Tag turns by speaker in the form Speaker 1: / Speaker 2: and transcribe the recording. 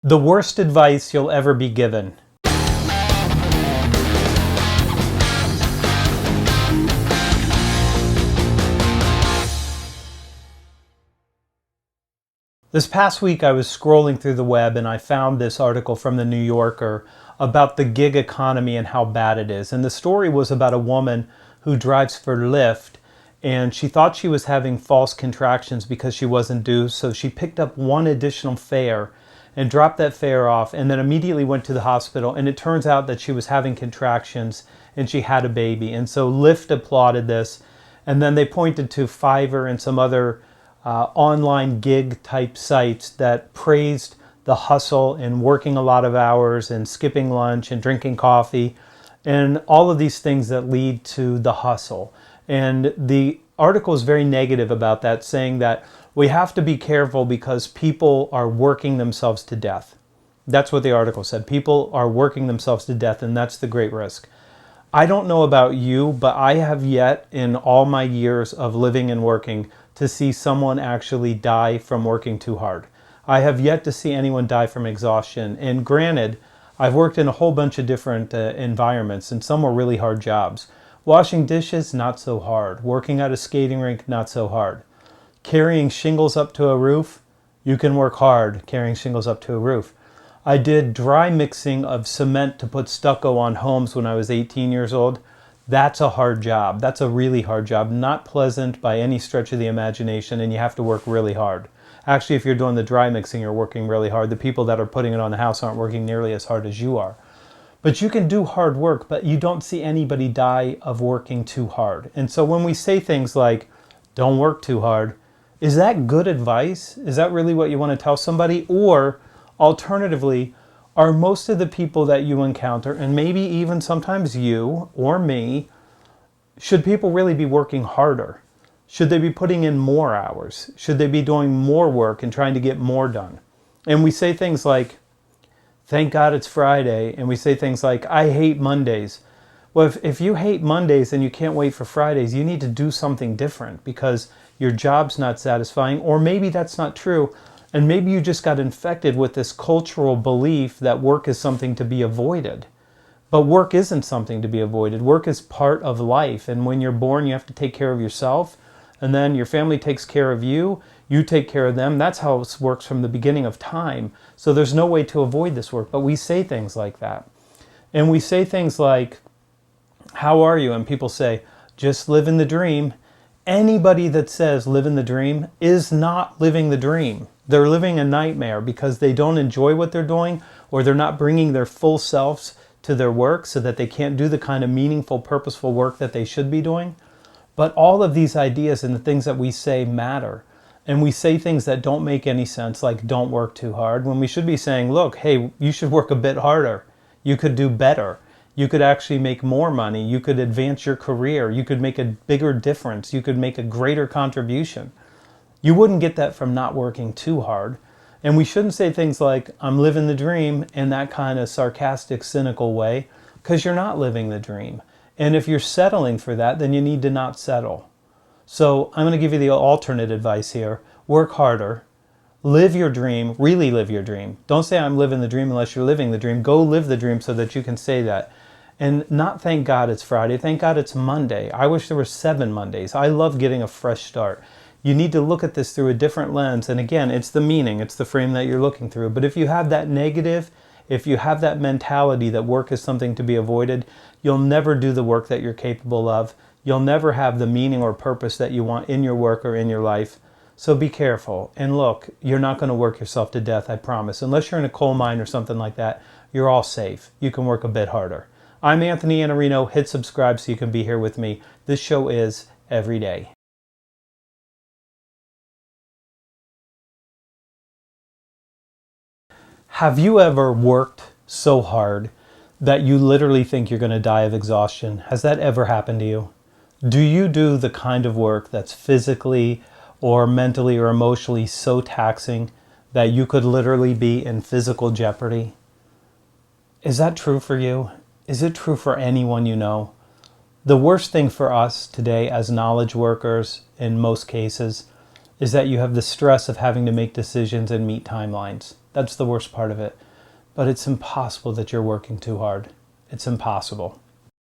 Speaker 1: The worst advice you'll ever be given. This past week I was scrolling through the web and I found this article from the New Yorker about the gig economy and how bad it is. And the story was about a woman who drives for Lyft, and she thought she was having false contractions because she wasn't due, so she picked up one additional fare and dropped that fare off and then immediately went to the hospital, and it turns out that she was having contractions and she had a baby. And so Lyft applauded this, and then they pointed to Fiverr and some other online gig type sites that praised the hustle and working a lot of hours and skipping lunch and drinking coffee and all of these things that lead to the hustle. And the article is very negative about that, saying that we have to be careful because people are working themselves to death. That's what the article said. People are working themselves to death, and that's the great risk. I don't know about you, but I have yet in all my years of living and working to see someone actually die from working too hard. I have yet to see anyone die from exhaustion. And granted, I've worked in a whole bunch of different environments, and some were really hard jobs. Washing dishes, not so hard. Working at a skating rink, not so hard. Carrying shingles up to a roof, you can work hard carrying shingles up to a roof. I did dry mixing of cement to put stucco on homes when I was 18 years old. That's a hard job. That's a really hard job. Not pleasant by any stretch of the imagination, and you have to work really hard. Actually, if you're doing the dry mixing, you're working really hard. The people that are putting it on the house aren't working nearly as hard as you are. But you can do hard work, but you don't see anybody die of working too hard. And so when we say things like, don't work too hard, is that good advice? Is that really what you want to tell somebody? Or alternatively, are most of the people that you encounter, and maybe even sometimes you or me, should people really be working harder? Should they be putting in more hours? Should they be doing more work and trying to get more done? And we say things like, thank God it's Friday, and we say things like, I hate Mondays. Well, if you hate Mondays and you can't wait for Fridays, you need to do something different because your job's not satisfying, or maybe that's not true, and maybe you just got infected with this cultural belief that work is something to be avoided. But work isn't something to be avoided. Work is part of life, and when you're born, you have to take care of yourself, and then your family takes care of you, you take care of them. That's how it works from the beginning of time. So there's no way to avoid this work, but we say things like that. And we say things like, how are you? And people say, just living the dream. Anybody that says living the dream is not living the dream. They're living a nightmare because they don't enjoy what they're doing, or they're not bringing their full selves to their work so that they can't do the kind of meaningful, purposeful work that they should be doing. But all of these ideas and the things that we say matter. And we say things that don't make any sense, like don't work too hard, when we should be saying, look, hey, you should work a bit harder. You could do better. You could actually make more money. You could advance your career. You could make a bigger difference. You could make a greater contribution. You wouldn't get that from not working too hard. And we shouldn't say things like, I'm living the dream, in that kind of sarcastic, cynical way, because you're not living the dream. And if you're settling for that, then you need to not settle. So I'm going to give you the alternate advice here. Work harder. Live your dream. Really live your dream. Don't say I'm living the dream unless you're living the dream. Go live the dream so that you can say that. And not thank God it's Friday. Thank God it's Monday. I wish there were 7 Mondays. I love getting a fresh start. You need to look at this through a different lens. And again, it's the meaning. It's the frame that you're looking through. But if you have that negative, if you have that mentality that work is something to be avoided, you'll never do the work that you're capable of. You'll never have the meaning or purpose that you want in your work or in your life. So be careful. And look, you're not going to work yourself to death, I promise. Unless you're in a coal mine or something like that, you're all safe. You can work a bit harder. I'm Anthony Iannarino. Hit subscribe so you can be here with me. This show is every day. Have you ever worked so hard that you literally think you're going to die of exhaustion? Has that ever happened to you? Do you do the kind of work that's physically or mentally or emotionally so taxing that you could literally be in physical jeopardy? Is that true for you? Is it true for anyone you know? The worst thing for us today as knowledge workers, in most cases, is that you have the stress of having to make decisions and meet timelines. That's the worst part of it. But it's impossible that you're working too hard. It's impossible.